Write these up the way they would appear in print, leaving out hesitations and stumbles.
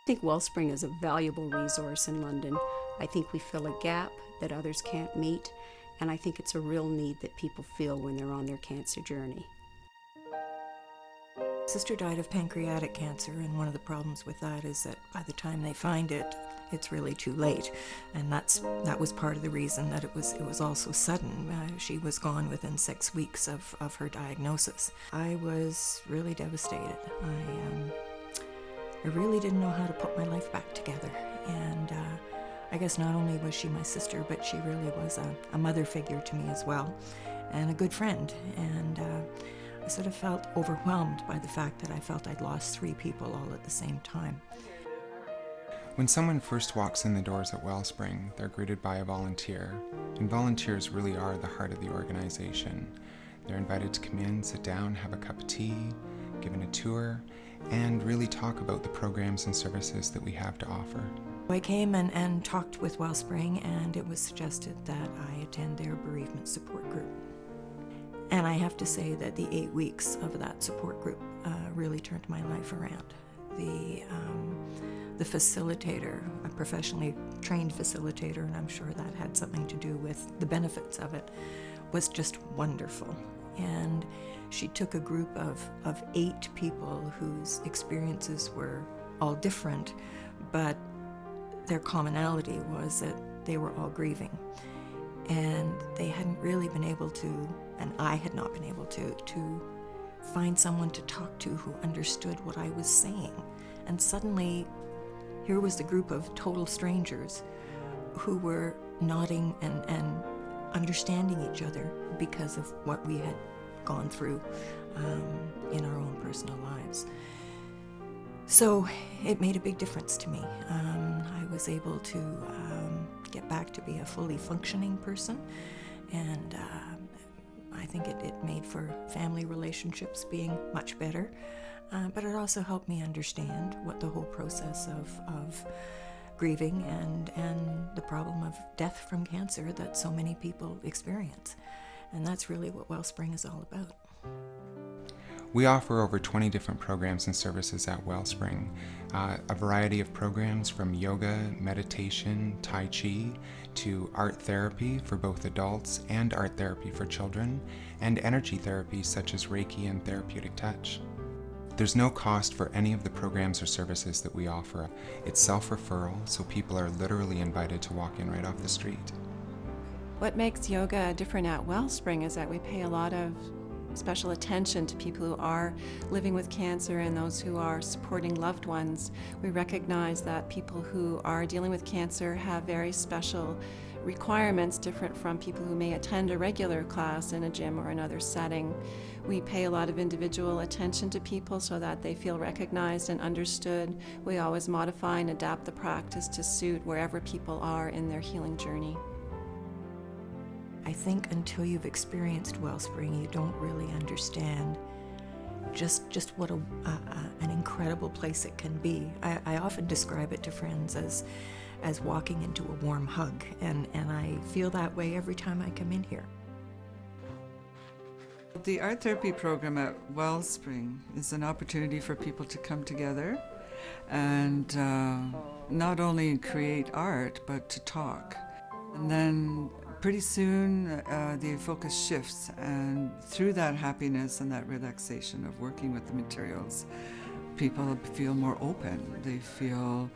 I think Wellspring is a valuable resource in London. I think we fill a gap that others can't meet, and I think it's a real need that people feel when they're on their cancer journey. Sister died of pancreatic cancer, and one of the problems with that is that by the time they find it, it's really too late, and that was part of the reason that it was all so sudden. She was gone within 6 weeks of her diagnosis. I was really devastated. I really didn't know how to put my life back together, and I guess not only was she my sister, but she really was a mother figure to me as well, and a good friend, and I sort of felt overwhelmed by the fact that I felt I'd lost 3 people all at the same time. When someone first walks in the doors at Wellspring, they're greeted by a volunteer, and volunteers really are the heart of the organization. They're invited to come in, sit down, have a cup of tea, given a tour, and really talk about the programs and services that we have to offer. I came and talked with Wellspring, and it was suggested that I attend their bereavement support group. And I have to say that the 8 weeks of that support group really turned my life around. The facilitator, a professionally trained facilitator, and I'm sure that had something to do with the benefits of it, was just wonderful. And she took a group of 8 people whose experiences were all different, but their commonality was that they were all grieving. And they hadn't really been able to, and I had not been able to find someone to talk to who understood what I was saying. And suddenly, here was a group of total strangers who were nodding and understanding each other because of what we had gone through in our own personal lives. So it made a big difference to me. I was able to get back to be a fully functioning person, and I think it made for family relationships being much better, but it also helped me understand what the whole process of grieving and the problem of death from cancer that so many people experience. And that's really what Wellspring is all about. We offer over 20 different programs and services at Wellspring. A variety of programs from yoga, meditation, Tai Chi, to art therapy for both adults and art therapy for children, and energy therapy such as Reiki and therapeutic touch. There's no cost for any of the programs or services that we offer. It's self-referral, so people are literally invited to walk in right off the street. What makes yoga different at Wellspring is that we pay a lot of special attention to people who are living with cancer and those who are supporting loved ones. We recognize that people who are dealing with cancer have very special requirements, different from people who may attend a regular class in a gym or another setting. We pay a lot of individual attention to people so that they feel recognized and understood. We always modify and adapt the practice to suit wherever people are in their healing journey. I think until you've experienced Wellspring, you don't really understand just what an incredible place it can be. I often describe it to friends as walking into a warm hug, and I feel that way every time I come in here. The art therapy program at Wellspring is an opportunity for people to come together and not only create art, but to talk. And then pretty soon the focus shifts, and through that happiness and that relaxation of working with the materials, people feel more open. They feel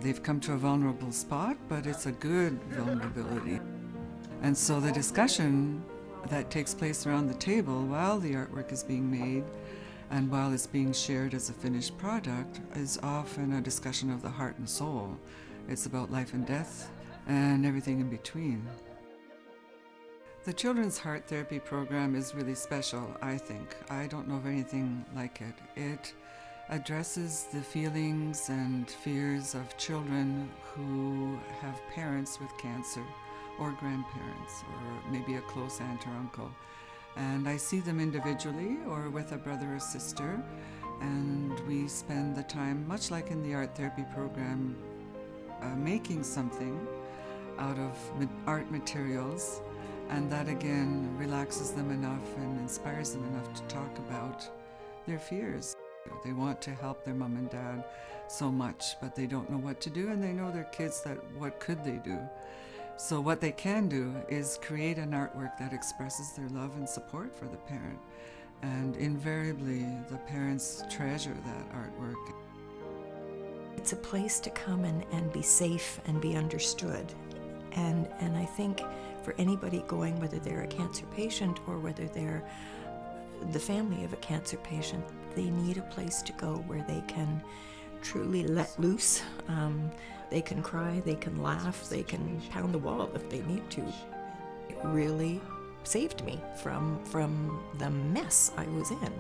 they've come to a vulnerable spot, but it's a good vulnerability. And so the discussion that takes place around the table while the artwork is being made and while it's being shared as a finished product is often a discussion of the heart and soul. It's about life and death and everything in between. The Children's Heart Therapy program is really special, I think. I don't know of anything like it. It addresses the feelings and fears of children who have parents with cancer, or grandparents, or maybe a close aunt or uncle. And I see them individually or with a brother or sister, and we spend the time, much like in the art therapy program, making something out of art materials, and that again relaxes them enough and inspires them enough to talk about their fears. They want to help their mom and dad so much, but they don't know what to do, and they know their kids that what could they do. So what they can do is create an artwork that expresses their love and support for the parent. And invariably, the parents treasure that artwork. It's a place to come and be safe and be understood. And I think for anybody going, whether they're a cancer patient or whether they're the family of a cancer patient, they need a place to go where they can truly let loose. They can cry, they can laugh, they can pound the wall if they need to. It really saved me from the mess I was in.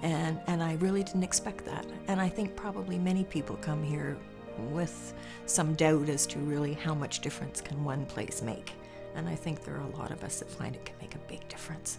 And I really didn't expect that. And I think probably many people come here with some doubt as to really how much difference can one place make. And I think there are a lot of us that find it can make a big difference.